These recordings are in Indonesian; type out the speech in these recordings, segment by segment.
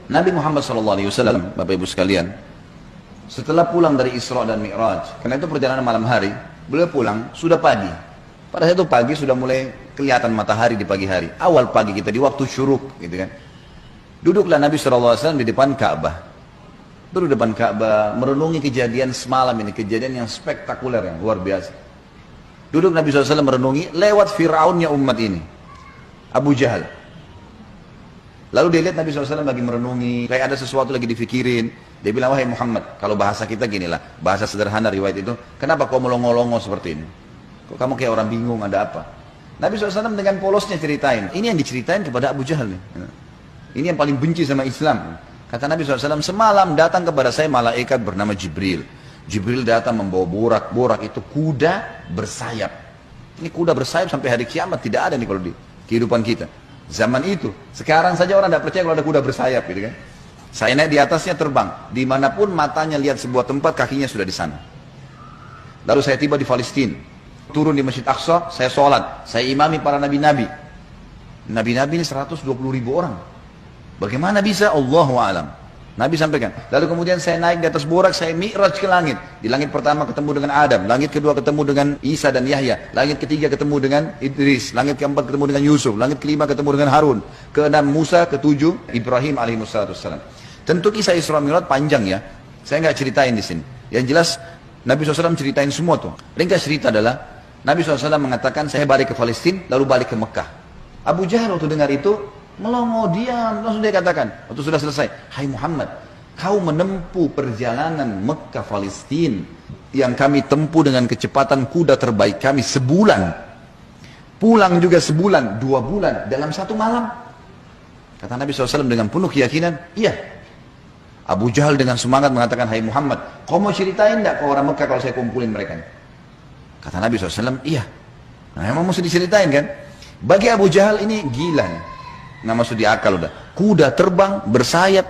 Nabi Muhammad SAW, Bapak Ibu sekalian, setelah pulang dari Isra dan Mi'raj, karena itu perjalanan malam hari, beliau pulang sudah pagi. Pada saat itu pagi sudah mulai kelihatan matahari di pagi hari. Awal pagi kita di waktu syuruk, gitu kan. Duduklah Nabi SAW di depan Ka'bah. Duduk di depan Ka'bah, merenungi kejadian semalam ini, kejadian yang spektakuler, yang luar biasa. Duduk Nabi SAW merenungi lewat Fir'aunnya umat ini, Abu Jahal. Lalu dia lihat Nabi SAW lagi merenungi, kayak ada sesuatu lagi difikirin. Dia bilang, wahai Muhammad, kalau bahasa kita ginilah, bahasa sederhana riwayat itu, kenapa kau melongo-longo seperti ini? Kok kamu kayak orang bingung, ada apa? Nabi SAW dengan polosnya ceritain, ini yang diceritain kepada Abu Jahal nih. Ini yang paling benci sama Islam. Kata Nabi SAW, semalam datang kepada saya malaikat bernama Jibril. Jibril datang membawa borak itu kuda bersayap. Ini kuda bersayap sampai hari kiamat, tidak ada nih kalau di kehidupan kita. Zaman itu, sekarang saja orang tidak percaya kalau ada kuda bersayap, gitu kan? Saya naik di atasnya terbang, dimanapun matanya lihat sebuah tempat, kakinya sudah di sana. Lalu saya tiba di Palestina, turun di Masjid Aqsa, saya sholat, saya imami para nabi-nabi. Nabi-nabi ini 120.000 orang. Bagaimana bisa? Allahu a'lam. Nabi sampaikan. Lalu kemudian saya naik di atas borak, saya mi'raj ke langit. Di langit pertama ketemu dengan Adam, langit kedua ketemu dengan Isa dan Yahya, langit ketiga ketemu dengan Idris, langit keempat ketemu dengan Yusuf, langit kelima ketemu dengan Harun, keenam Musa, ketujuh Ibrahim alaihissalam. Tentu kisah Isra Mi'raj panjang ya. Saya nggak ceritain di sini. Yang jelas Nabi SAW ceritain semua tuh. Ringkas cerita adalah Nabi SAW mengatakan saya balik ke Palestina lalu balik ke Mekah. Abu Jahal waktu dengar itu melongo, diam, langsung dia katakan waktu sudah selesai, hai Muhammad, kau menempuh perjalanan Mekah Palestina yang kami tempuh dengan kecepatan kuda terbaik kami sebulan, pulang juga sebulan, 2 bulan dalam 1 malam. Kata Nabi SAW dengan penuh keyakinan, iya. Abu Jahal dengan semangat mengatakan, hai Muhammad, kau mau ceritain enggak ke orang Mekah kalau saya kumpulin mereka? Kata Nabi SAW, iya. Nah, memang mesti diceritain kan? Bagi Abu Jahal ini gila nih. Nggak masuk di akal udah. Kuda terbang bersayap,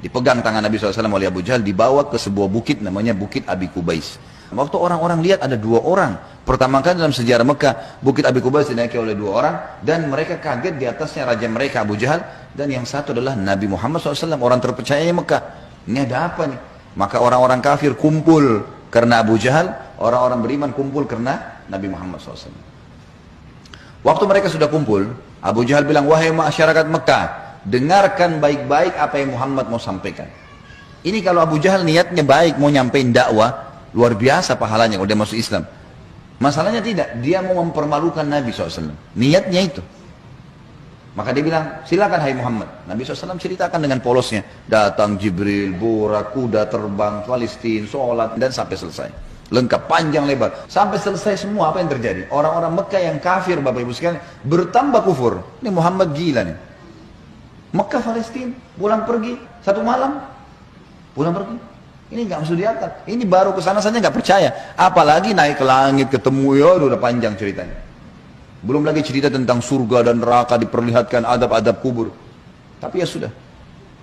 dipegang tangan Nabi SAW oleh Abu Jahal, dibawa ke sebuah bukit namanya Bukit Abi Kubais. Waktu orang-orang lihat ada 2 orang. Pertama kali dalam sejarah Mekah, Bukit Abi Kubais dinaiki oleh 2 orang dan mereka kaget, di atasnya raja mereka Abu Jahal dan yang satu adalah Nabi Muhammad SAW, orang terpercaya Mekah. Ini ada apa nih? Maka orang-orang kafir kumpul karena Abu Jahal, orang-orang beriman kumpul karena Nabi Muhammad SAW. Waktu mereka sudah kumpul, Abu Jahal bilang, wahai masyarakat Mekah, dengarkan baik-baik apa yang Muhammad mau sampaikan. Ini kalau Abu Jahal niatnya baik, mau nyampein dakwah, luar biasa pahalanya kalau dia masuk Islam. Masalahnya tidak, dia mau mempermalukan Nabi SAW. Niatnya itu. Maka dia bilang, silakan hai Muhammad. Nabi SAW ceritakan dengan polosnya. Datang Jibril, borak, kuda terbang, Palestina, sholat, dan sampai selesai. Lengkap, panjang lebar, sampai selesai semua. Apa yang terjadi? Orang-orang Mekah yang kafir, Bapak Ibu sekalian, bertambah kufur. Ini Muhammad gila nih. Mekah Palestina pulang pergi 1 malam, pulang pergi. Ini nggak masuk di akal. Ini baru kesana saja nggak percaya, apalagi naik ke langit ketemu, ya udah panjang ceritanya. Belum lagi cerita tentang surga dan neraka, diperlihatkan adab-adab kubur. Tapi ya sudah.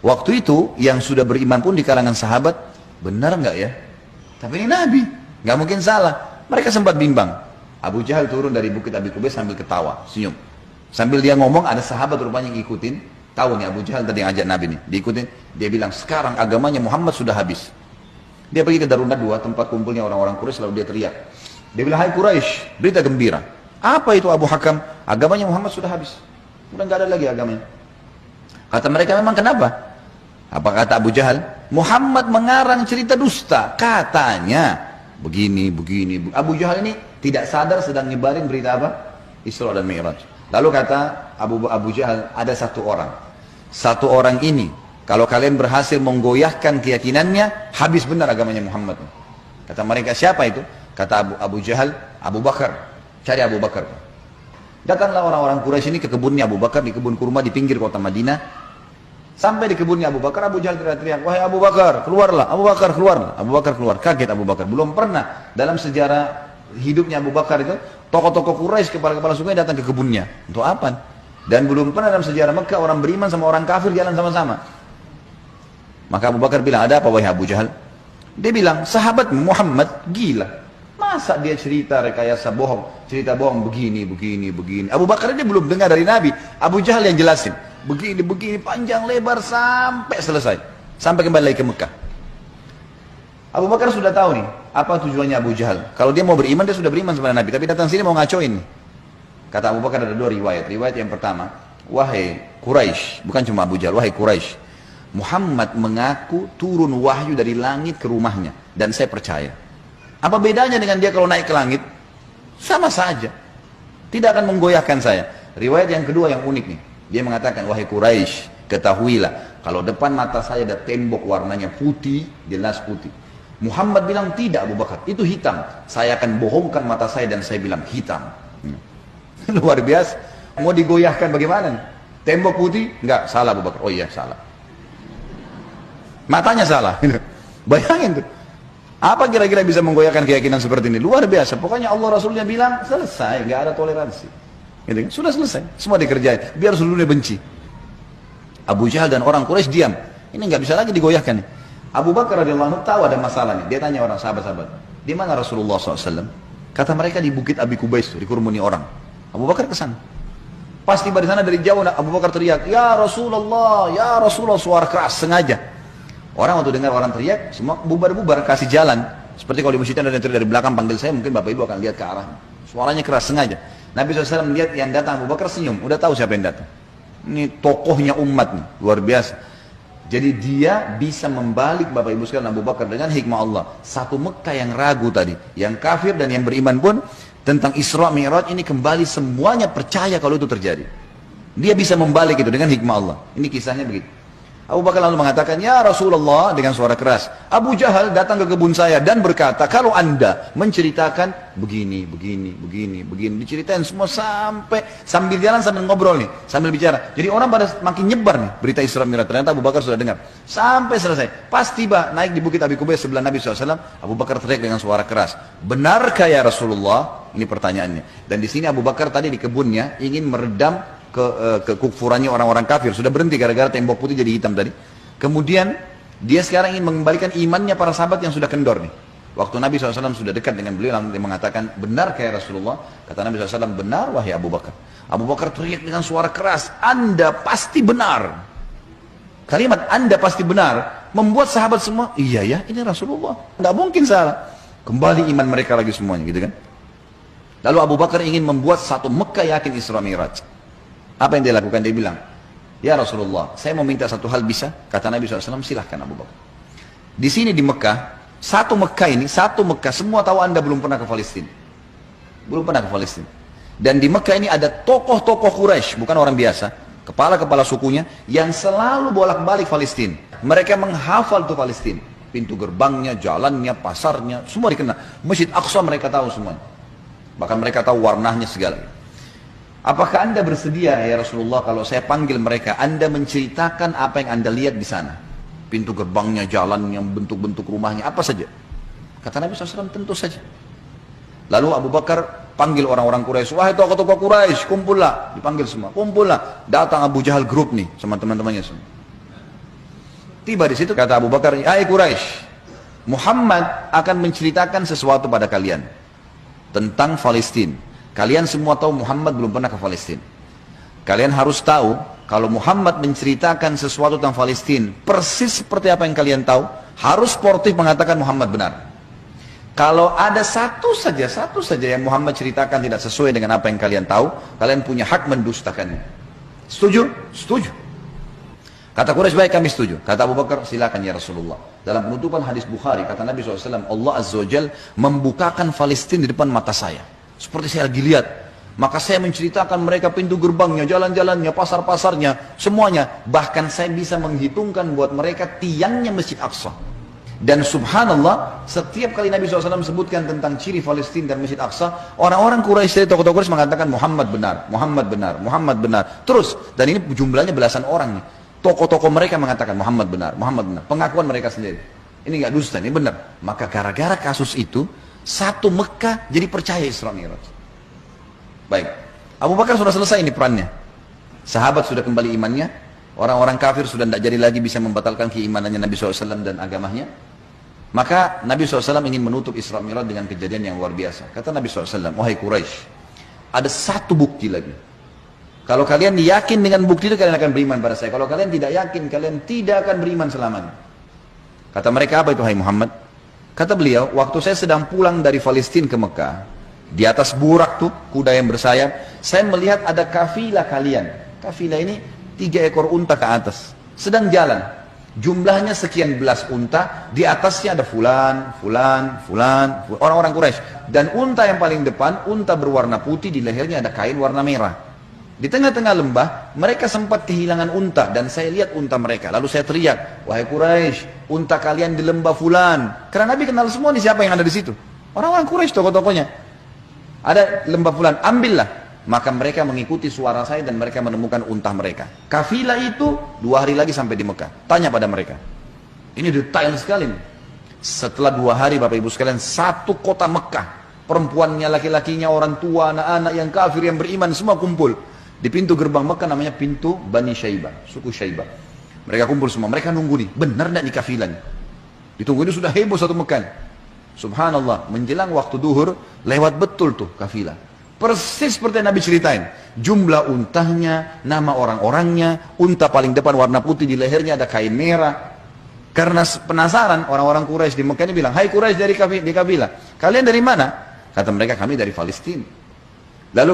Waktu itu yang sudah beriman pun di kalangan sahabat, benar nggak ya? Tapi ini Nabi. Nggak mungkin salah. Mereka sempat bimbang. Abu Jahal turun dari Bukit Abi Kubais sambil ketawa, senyum. Sambil dia ngomong, ada sahabat rupanya yang ngikutin. Tahu nih Abu Jahal tadi yang ajak Nabi nih, diikutin. Dia bilang, sekarang agamanya Muhammad sudah habis. Dia pergi ke Darunat 2, tempat kumpulnya orang-orang Quraisy, lalu dia teriak. Dia bilang, hai Quraisy, berita gembira. Apa itu Abu Hakam? Agamanya Muhammad sudah habis. Udah nggak ada lagi agamanya. Kata mereka, memang kenapa? Apa kata Abu Jahal? Muhammad mengarang cerita dusta. Katanya begini. Abu Jahal ini tidak sadar sedang nyebarin berita apa? Isra dan Mi'raj. Lalu kata Abu Jahal, ada 1 orang. 1 orang ini, kalau kalian berhasil menggoyahkan keyakinannya, habis benar agamanya Muhammad. Kata mereka, siapa itu? Kata Abu Jahal, Abu Bakar. Cari Abu Bakar. Datanglah orang-orang Quraisy ini ke kebunnya Abu Bakar, di kebun kurma di pinggir kota Madinah. Sampai di kebunnya Abu Bakar, Abu Jahal teriak-teriak, wahai Abu Bakar, keluarlah, Abu Bakar keluarlah. Abu Bakar keluar, kaget Abu Bakar. Belum pernah dalam sejarah hidupnya Abu Bakar itu, tokoh-tokoh Quraisy, kepala-kepala suku datang ke kebunnya. Untuk apa? Dan belum pernah dalam sejarah Mekah orang beriman sama orang kafir jalan sama-sama. Maka Abu Bakar bilang, ada apa wahai Abu Jahal? Dia bilang, sahabat Muhammad gila. Masa dia cerita rekayasa bohong, cerita bohong begini. Abu Bakar dia belum dengar dari Nabi, Abu Jahal yang jelasin. begini panjang lebar sampai selesai, sampai kembali lagi ke Mekah. Abu Bakar sudah tahu nih apa tujuannya Abu Jahal. Kalau dia mau beriman, dia sudah beriman sama Nabi, tapi datang sini mau ngacoin. Kata Abu Bakar ada dua riwayat. Riwayat yang pertama, wahai Quraisy, bukan cuma Abu Jahal, wahai Quraisy, Muhammad mengaku turun wahyu dari langit ke rumahnya dan saya percaya. Apa bedanya dengan dia kalau naik ke langit? Sama saja, tidak akan menggoyahkan saya. Riwayat yang kedua yang unik nih, dia mengatakan, wahai Quraisy, ketahuilah kalau depan mata saya ada tembok warnanya putih, jelas putih. Muhammad bilang tidak Abu Bakar, itu hitam. Saya akan bohongkan mata saya dan saya bilang hitam. Luar biasa. Mau digoyahkan bagaimana? Tembok putih? Enggak, salah Abu Bakar. Oh iya, salah. Matanya salah. Bayangin tuh. Apa kira-kira bisa menggoyahkan keyakinan seperti ini? Luar biasa. Pokoknya Allah Rasulnya bilang selesai, nggak ada toleransi. Gitu. Sudah selesai, semua dikerjain. Biar seluruhnya benci. Abu Jahal dan orang Quraisy diam. Ini nggak bisa lagi digoyahkan nih. Abu Bakar radhiyallahu anhu tahu ada masalah nih. Dia tanya orang sahabat-sahabat, di mana Rasulullah SAW? Kata mereka di Bukit Abi Kubais, dikerumuni orang. Abu Bakar kesana. Pas tiba di sana dari jauh, Abu Bakar teriak, ya Rasulullah, suara keras sengaja. Orang waktu dengar orang teriak, semua bubar-bubar kasih jalan. Seperti kalau di masjid ada yang teriak dari belakang panggil saya, mungkin bapak ibu akan lihat ke arah. Suaranya keras sengaja. Nabi SAW melihat yang datang, Abu Bakar senyum, udah tahu siapa yang datang. Ini tokohnya umat nih, luar biasa. Jadi dia bisa membalik Bapak Ibu sekalian Abu Bakar dengan hikmah Allah. Satu Mekah yang ragu tadi, yang kafir dan yang beriman pun tentang Isra Mi'raj ini kembali semuanya percaya kalau itu terjadi. Dia bisa membalik itu dengan hikmah Allah. Ini kisahnya begitu. Abu Bakar lalu mengatakan, ya Rasulullah, dengan suara keras. Abu Jahal datang ke kebun saya dan berkata, kalau anda menceritakan begini. Diceritain semua sambil jalan sambil ngobrol nih, sambil bicara. Jadi orang pada makin nyebar nih berita Isra Mi'raj. Ternyata Abu Bakar sudah dengar. Sampai selesai. Pas tiba naik di Bukit Abi Kubais sebelah Nabi SAW, Abu Bakar teriak dengan suara keras. Benarkah ya Rasulullah? Ini pertanyaannya. Dan di sini Abu Bakar tadi di kebunnya ingin meredam kekufurannya orang-orang kafir. Sudah berhenti gara-gara tembok putih jadi hitam tadi. Kemudian dia sekarang ingin mengembalikan imannya para sahabat yang sudah kendor nih. Waktu Nabi SAW sudah dekat dengan beliau, lalu dia mengatakan, benar kayak Rasulullah? Kata Nabi SAW, benar wahai Abu Bakar. Abu Bakar teriak dengan suara keras, Anda pasti benar. Kalimat Anda pasti benar membuat sahabat semua, iya ya, ini Rasulullah, tidak mungkin salah. Kembali iman mereka lagi semuanya, gitu kan? Lalu Abu Bakar ingin membuat satu Mekah yakin Isra Mi'raj. Apa yang dia lakukan? Dia bilang, ya Rasulullah, saya mau minta satu hal, bisa? Kata Nabi SAW, silahkan Abu Bakar. Di sini di Mekah, satu Mekah, semua tahu Anda belum pernah ke Palestina. Belum pernah ke Palestina. Dan di Mekah ini ada tokoh-tokoh Quraisy, bukan orang biasa, kepala-kepala sukunya, yang selalu bolak-balik Palestina. Mereka menghafal tuh Palestina. Pintu gerbangnya, jalannya, pasarnya, semua dikenal. Masjid Aqsa mereka tahu semuanya. Bahkan mereka tahu warnanya segala. Apakah Anda bersedia ya Rasulullah kalau saya panggil mereka, Anda menceritakan apa yang Anda lihat di sana? Pintu gerbangnya, jalannya, bentuk-bentuk rumahnya, apa saja. Kata Nabi SAW, tentu saja. Lalu Abu Bakar panggil orang-orang Quraisy, wahai tokoh-tokoh Quraisy, kumpullah. Dipanggil semua, kumpullah. Datang Abu Jahal grup nih, sama teman-temannya semua. Tiba di situ kata Abu Bakar, hai Quraisy, Muhammad akan menceritakan sesuatu pada kalian tentang Palestina. Kalian semua tahu Muhammad belum pernah ke Palestina. Kalian harus tahu kalau Muhammad menceritakan sesuatu tentang Palestina persis seperti apa yang kalian tahu, harus sportif mengatakan Muhammad benar. Kalau ada satu saja yang Muhammad ceritakan tidak sesuai dengan apa yang kalian tahu, kalian punya hak mendustakannya. Setuju? Setuju. Kata Quraisy, baik kami setuju. Kata Abu Bakar, silakan ya Rasulullah. Dalam penutupan hadis Bukhari, kata Nabi SAW, Allah Azza wa Jal membukakan Palestina di depan mata saya. Seperti saya lagi lihat. Maka saya menceritakan mereka pintu gerbangnya, jalan-jalannya, pasar-pasarnya, semuanya. Bahkan saya bisa menghitungkan buat mereka tiangnya Masjid Aqsa. Dan subhanallah, setiap kali Nabi SAW sebutkan tentang ciri Palestina dan Masjid Aqsa, orang-orang Quraisy dari tokoh-tokoh Quraisy mengatakan Muhammad benar, Muhammad benar, Muhammad benar. Terus, dan ini jumlahnya belasan orang nih. Tokoh-tokoh mereka mengatakan Muhammad benar, Muhammad benar. Pengakuan mereka sendiri. Ini nggak dusta, ini benar. Maka gara-gara kasus itu, satu Mekah jadi percaya Isra Mi'raj. Baik, Abu Bakar sudah selesai ini perannya. Sahabat sudah kembali imannya. Orang-orang kafir sudah tidak jadi lagi bisa membatalkan keimanannya Nabi SAW dan agamanya. Maka Nabi SAW ingin menutup Isra Mi'raj dengan kejadian yang luar biasa. Kata Nabi SAW, wahai Quraisy, ada satu bukti lagi. Kalau kalian yakin dengan bukti itu, kalian akan beriman pada saya. Kalau kalian tidak yakin, kalian tidak akan beriman selamanya. Kata mereka, apa itu hai Muhammad? Kata beliau, waktu saya sedang pulang dari Palestina ke Mekah, di atas burak tuh, kuda yang bersayap, saya melihat ada kafilah kalian. Kafilah ini 3 ekor unta ke atas, sedang jalan. Jumlahnya sekian belas unta, di atasnya ada fulan, orang-orang Quraisy. Dan unta yang paling depan, unta berwarna putih, di lehernya ada kain warna merah. Di tengah-tengah lembah, mereka sempat kehilangan unta, dan saya lihat unta mereka. Lalu saya teriak, wahai Quraisy, unta kalian di lembah fulan. Karena Nabi kenal semua nih siapa yang ada di situ. Orang-orang Quraisy, tokoh-tokohnya. Ada lembah fulan, ambillah. Maka mereka mengikuti suara saya dan mereka menemukan unta mereka. Kafilah itu 2 hari lagi sampai di Mekah. Tanya pada mereka. Ini detail sekali nih. Setelah 2 hari Bapak Ibu sekalian, satu kota Mekah. Perempuannya, laki-lakinya, orang tua, anak-anak yang kafir, yang beriman, semua kumpul. Di pintu gerbang Mekah namanya pintu Bani Syaibah, suku Syaibah. Mereka kumpul semua, mereka nunggu nih, benar tidak nih kafilahnya? Ditunggu ini sudah heboh satu Mekah. Subhanallah, menjelang waktu duhur, lewat betul tuh kafilah. Persis seperti yang Nabi ceritain. Jumlah untanya, nama orang-orangnya, unta paling depan warna putih, di lehernya ada kain merah. Karena penasaran, orang-orang Quraisy di Mekah ini bilang, hai Quraisy dari kafilah, kalian dari mana? Kata mereka, kami dari Palestina. Lalu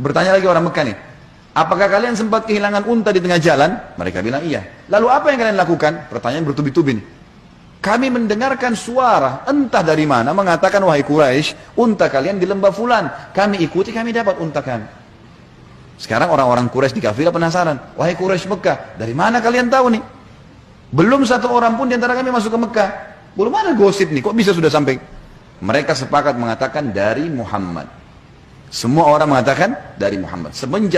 bertanya lagi orang Mekah nih, apakah kalian sempat kehilangan unta di tengah jalan? Mereka bilang iya. Lalu apa yang kalian lakukan? Pertanyaan bertubi-tubi nih. Kami mendengarkan suara entah dari mana mengatakan, wahai Quraisy, unta kalian di lembah fulan. Kami ikuti, kami dapat unta kami. Sekarang orang-orang Quraisy di kafilah penasaran, wahai Quraisy Mekah, dari mana kalian tahu nih? Belum satu orang pun di antara kami masuk ke Mekah. Belum ada gosip nih, kok bisa sudah sampai? Mereka sepakat mengatakan dari Muhammad. Semua orang mengatakan dari Muhammad. Semenjak